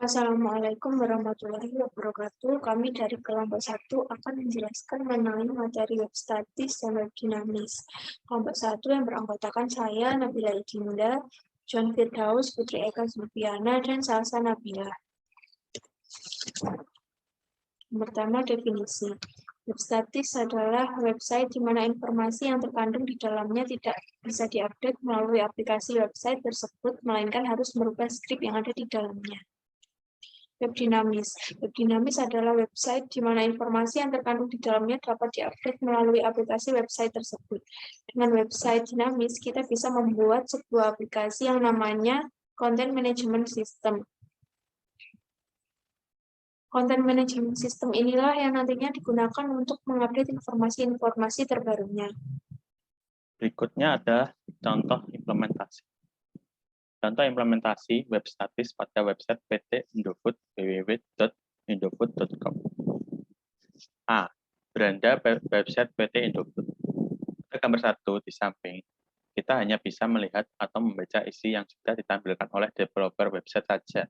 Assalamualaikum warahmatullahi wabarakatuh. Kami dari kelompok 1 akan menjelaskan mengenai materi web statis dan web dinamis. Kelompok 1 yang beranggotakan saya, Nabila Idinda, John Firdaus, Putri Eka Zulfiana, dan Salsa Nabila. Yang pertama, definisi. Web statis adalah website di mana informasi yang terkandung di dalamnya tidak bisa diupdate melalui aplikasi website tersebut, melainkan harus merubah skrip yang ada di dalamnya. Web dinamis. Web dinamis adalah website di mana informasi yang terkandung di dalamnya dapat diupdate melalui aplikasi website tersebut. Dengan website dinamis, kita bisa membuat sebuah aplikasi yang namanya Content Management System. Content Management System inilah yang nantinya digunakan untuk mengupdate informasi-informasi terbarunya. Berikutnya adalah contoh implementasi. Contoh implementasi web statis pada website PT Indofood www.indofood.com. A. Beranda website PT Indofood. Pada gambar 1 di samping, kita hanya bisa melihat atau membaca isi yang sudah ditampilkan oleh developer website saja.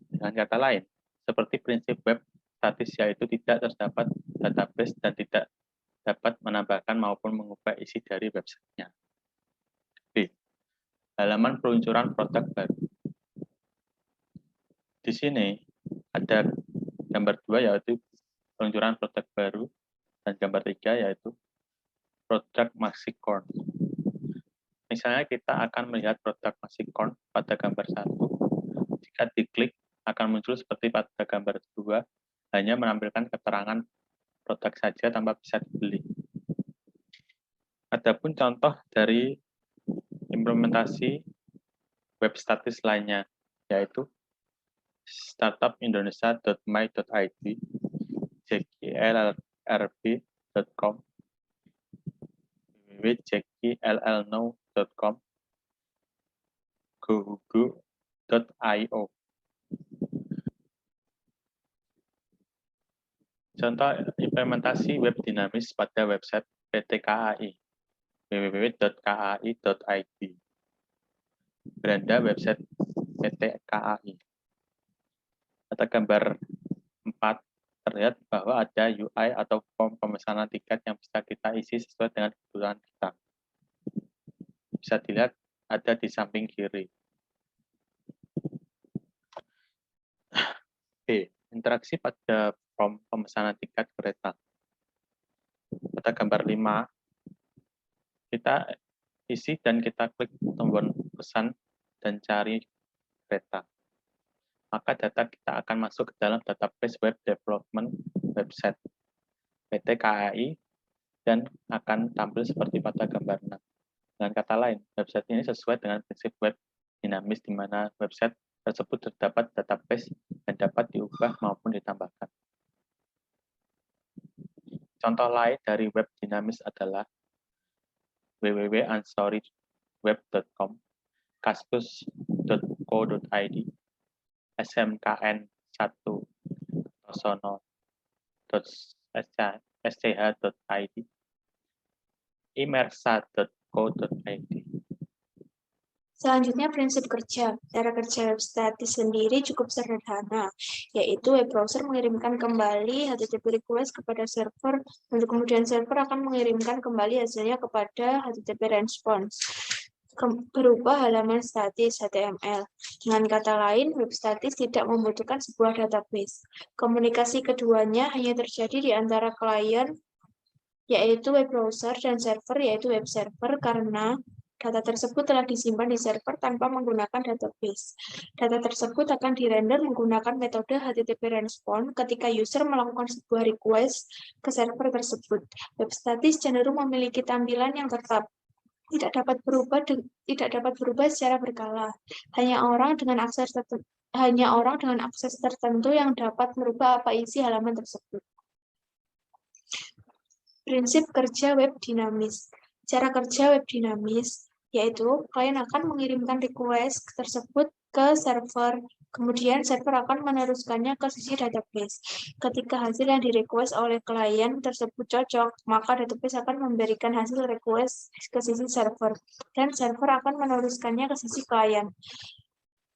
Dengan kata lain, seperti prinsip web statis yaitu tidak terdapat database dan tidak dapat menambahkan maupun mengubah isi dari websitenya. B. Halaman peluncuran produk baru. Di sini ada gambar 2 yaitu peluncuran produk baru dan gambar 3 yaitu produk Maxicorn. Misalnya kita akan melihat produk Maxicorn pada gambar 1. Jika diklik akan muncul seperti pada gambar 2, hanya menampilkan keterangan produk saja tanpa bisa dibeli. Adapun contoh dari implementasi web statis lainnya yaitu startupindonesia.my.id, jklrb.com, www.jklnow.com, gohugu.io. Contoh implementasi web dinamis pada website PT KAI, www.kai.id. Beranda website PT KAI. Pada gambar 4, terlihat bahwa ada UI atau form pemesanan tiket yang bisa kita isi sesuai dengan kebutuhan kita. Bisa dilihat ada di samping kiri. B. Interaksi pada form pemesanan tiket kereta. Pada gambar 5, kita isi dan kita klik tombol pesan dan cari kereta. Maka data kita akan masuk ke dalam database web development website PT KAI dan akan tampil seperti pada gambar 6. Dengan kata lain, website ini sesuai dengan prinsip web dinamis di mana website tersebut terdapat database dan dapat diubah maupun ditambahkan. Contoh lain dari web dinamis adalah www.ansoryweb.com, kaskus.co.id, smkn1tosono.sch.id, imersa.co.id. Selanjutnya, prinsip kerja. Cara kerja web statis sendiri cukup sederhana, yaitu web browser mengirimkan kembali HTTP request kepada server, dan kemudian server akan mengirimkan kembali hasilnya kepada HTTP response berupa halaman statis HTML. Dengan kata lain, web statis tidak membutuhkan sebuah database. Komunikasi keduanya hanya terjadi di antara klien, yaitu web browser, dan server, yaitu web server, karena data tersebut telah disimpan di server tanpa menggunakan database. Data tersebut akan dirender menggunakan metode HTTP response ketika user melakukan sebuah request ke server tersebut. Web statis cenderung memiliki tampilan yang tetap, tidak dapat berubah secara berkala. Hanya orang dengan akses tertentu yang dapat merubah apa isi halaman tersebut. Prinsip kerja web dinamis. Cara kerja web dinamis yaitu klien akan mengirimkan request tersebut ke server, kemudian server akan meneruskannya ke sisi database. Ketika hasil yang di-request oleh klien tersebut cocok, maka database akan memberikan hasil request ke sisi server, dan server akan meneruskannya ke sisi klien.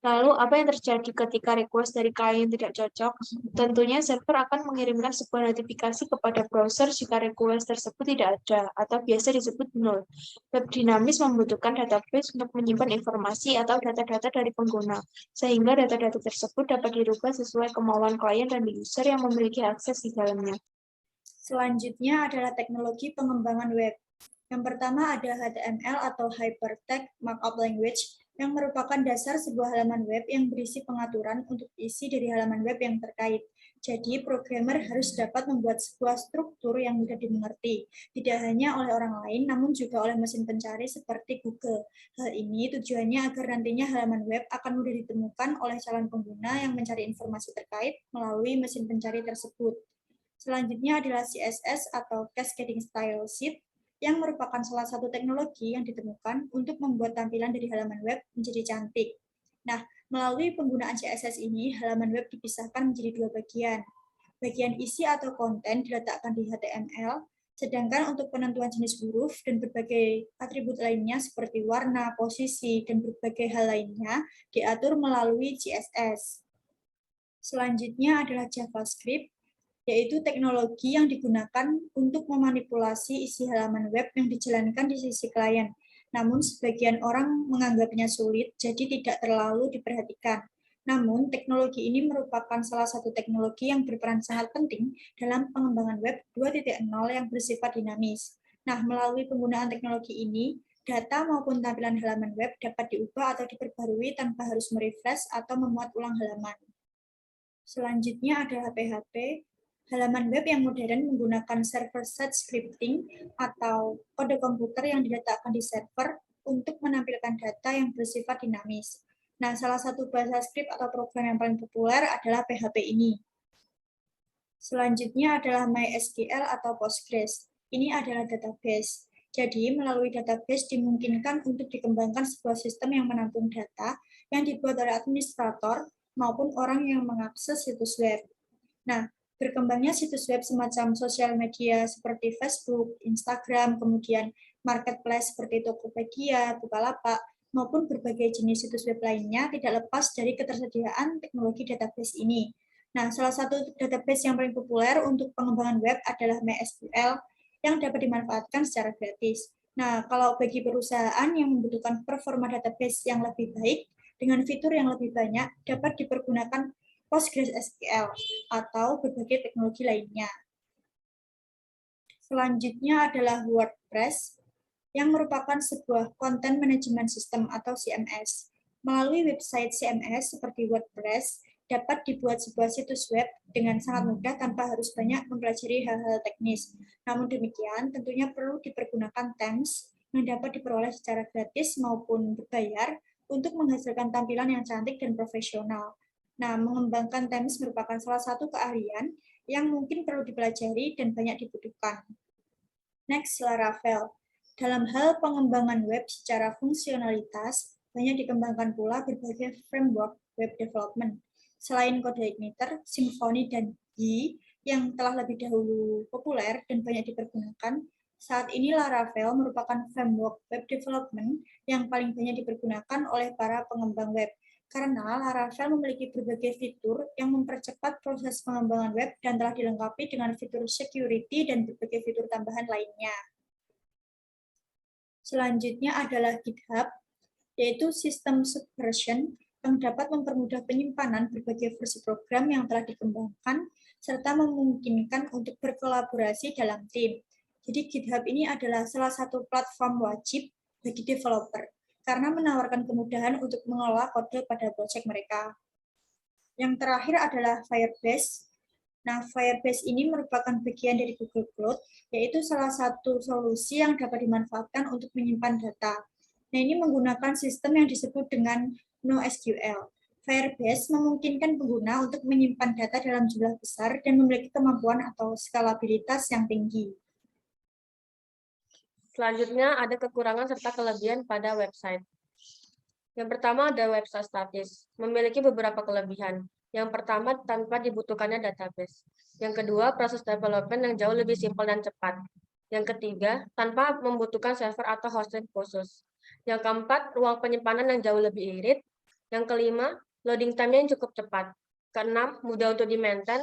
Lalu, apa yang terjadi ketika request dari klien tidak cocok? Tentunya server akan mengirimkan sebuah notifikasi kepada browser jika request tersebut tidak ada, atau biasa disebut null. Web dinamis membutuhkan database untuk menyimpan informasi atau data-data dari pengguna, sehingga data-data tersebut dapat dirubah sesuai kemauan klien dan user yang memiliki akses di dalamnya. Selanjutnya adalah teknologi pengembangan web. Yang pertama ada HTML atau Hypertext Markup Language, yang merupakan dasar sebuah halaman web yang berisi pengaturan untuk isi dari halaman web yang terkait. Jadi, programmer harus dapat membuat sebuah struktur yang mudah dimengerti, tidak hanya oleh orang lain, namun juga oleh mesin pencari seperti Google. Hal ini tujuannya agar nantinya halaman web akan mudah ditemukan oleh calon pengguna yang mencari informasi terkait melalui mesin pencari tersebut. Selanjutnya adalah CSS atau Cascading Style Sheet, yang merupakan salah satu teknologi yang ditemukan untuk membuat tampilan dari halaman web menjadi cantik. Nah, melalui penggunaan CSS ini, halaman web dipisahkan menjadi dua bagian. Bagian isi atau konten diletakkan di HTML, sedangkan untuk penentuan jenis huruf dan berbagai atribut lainnya seperti warna, posisi, dan berbagai hal lainnya diatur melalui CSS. Selanjutnya adalah JavaScript, yaitu teknologi yang digunakan untuk memanipulasi isi halaman web yang dijalankan di sisi klien. Namun, sebagian orang menganggapnya sulit, jadi tidak terlalu diperhatikan. Namun, teknologi ini merupakan salah satu teknologi yang berperan sangat penting dalam pengembangan web 2.0 yang bersifat dinamis. Nah, melalui penggunaan teknologi ini, data maupun tampilan halaman web dapat diubah atau diperbarui tanpa harus merefresh atau memuat ulang halaman. Selanjutnya adalah PHP. Halaman web yang modern menggunakan server-side scripting atau kode komputer yang diletakkan di server untuk menampilkan data yang bersifat dinamis. Nah, salah satu bahasa script atau program yang paling populer adalah PHP ini. Selanjutnya adalah MySQL atau Postgres. Ini adalah database. Jadi, melalui database dimungkinkan untuk dikembangkan sebuah sistem yang menampung data yang dibuat oleh administrator maupun orang yang mengakses situs web. Nah, berkembangnya situs web semacam sosial media seperti Facebook, Instagram, kemudian marketplace seperti Tokopedia, Bukalapak, maupun berbagai jenis situs web lainnya tidak lepas dari ketersediaan teknologi database ini. Nah, salah satu database yang paling populer untuk pengembangan web adalah MySQL yang dapat dimanfaatkan secara gratis. Nah, kalau bagi perusahaan yang membutuhkan performa database yang lebih baik dengan fitur yang lebih banyak, dapat dipergunakan PostgreSQL atau berbagai teknologi lainnya. Selanjutnya adalah WordPress, yang merupakan sebuah content management system atau CMS. Melalui website CMS seperti WordPress, dapat dibuat sebuah situs web dengan sangat mudah tanpa harus banyak mempelajari hal-hal teknis. Namun demikian, tentunya perlu dipergunakan themes yang dapat diperoleh secara gratis maupun berbayar untuk menghasilkan tampilan yang cantik dan profesional. Nah, mengembangkan themes merupakan salah satu keahlian yang mungkin perlu dipelajari dan banyak dibutuhkan. Next, Laravel. Dalam hal pengembangan web secara fungsionalitas, banyak dikembangkan pula berbagai framework web development. Selain CodeIgniter, Symfony, dan Yi yang telah lebih dahulu populer dan banyak dipergunakan, saat ini Laravel merupakan framework web development yang paling banyak dipergunakan oleh para pengembang web, karena Laravel memiliki berbagai fitur yang mempercepat proses pengembangan web dan telah dilengkapi dengan fitur security dan berbagai fitur tambahan lainnya. Selanjutnya adalah GitHub, yaitu sistem Subversion yang dapat mempermudah penyimpanan berbagai versi program yang telah dikembangkan, serta memungkinkan untuk berkolaborasi dalam tim. Jadi GitHub ini adalah salah satu platform wajib bagi developer, karena menawarkan kemudahan untuk mengelola kode pada proyek mereka. Yang terakhir adalah Firebase. Nah, Firebase ini merupakan bagian dari Google Cloud, yaitu salah satu solusi yang dapat dimanfaatkan untuk menyimpan data. Nah, ini menggunakan sistem yang disebut dengan NoSQL. Firebase memungkinkan pengguna untuk menyimpan data dalam jumlah besar dan memiliki kemampuan atau skalabilitas yang tinggi. Selanjutnya ada kekurangan serta kelebihan pada website. Yang pertama ada website statis, memiliki beberapa kelebihan. Yang pertama, tanpa dibutuhkannya database. Yang kedua, proses development yang jauh lebih simpel dan cepat. Yang ketiga, tanpa membutuhkan server atau hosting khusus. Yang keempat, ruang penyimpanan yang jauh lebih irit. Yang kelima, loading time-nya yang cukup cepat. Keenam, mudah untuk di-maintain.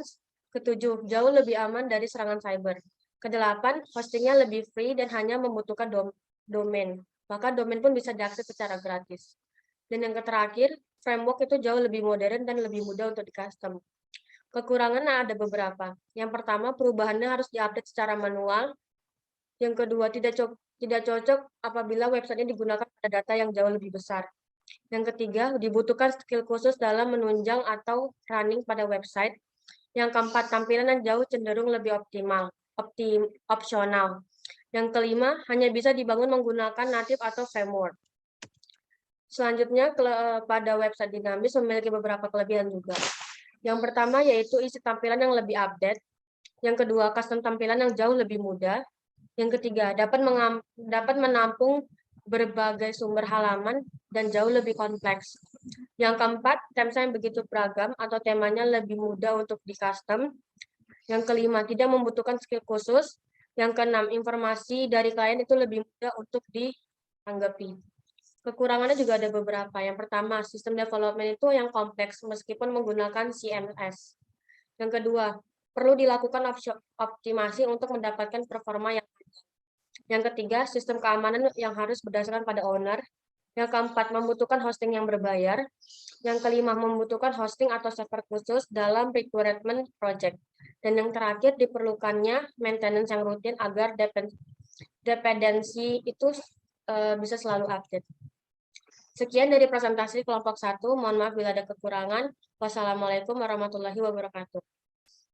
Ketujuh, jauh lebih aman dari serangan cyber. Kedelapan, hostingnya lebih free dan hanya membutuhkan domain. Maka domain pun bisa diakses secara gratis. Dan yang terakhir, framework itu jauh lebih modern dan lebih mudah untuk di-custom. Kekurangannya ada beberapa. Yang pertama, perubahannya harus diupdate secara manual. Yang kedua, tidak cocok apabila website ini digunakan pada data yang jauh lebih besar. Yang ketiga, dibutuhkan skill khusus dalam menunjang atau running pada website. Yang keempat, tampilan yang jauh cenderung lebih opsional. Yang kelima, hanya bisa dibangun menggunakan native atau framework. Selanjutnya, pada website dinamis memiliki beberapa kelebihan juga. Yang pertama yaitu isi tampilan yang lebih update. Yang kedua, custom tampilan yang jauh lebih mudah. Yang ketiga, dapat menampung berbagai sumber halaman dan jauh lebih kompleks. Yang keempat, temanya yang begitu beragam atau temanya lebih mudah untuk di-custom. Yang kelima, tidak membutuhkan skill khusus. Yang keenam, informasi dari klien itu lebih mudah untuk ditanggapi. Kekurangannya juga ada beberapa. Yang pertama, sistem development itu yang kompleks meskipun menggunakan CMS. Yang kedua, perlu dilakukan optimasi untuk mendapatkan performa yang baik. Yang ketiga, sistem keamanan yang harus berdasarkan pada owner. Yang keempat, membutuhkan hosting yang berbayar. Yang kelima, membutuhkan hosting atau server khusus dalam requirement project. Dan yang terakhir, diperlukannya maintenance yang rutin agar dependensi itu bisa selalu update. Sekian dari presentasi kelompok 1. Mohon maaf bila ada kekurangan. Wassalamualaikum warahmatullahi wabarakatuh.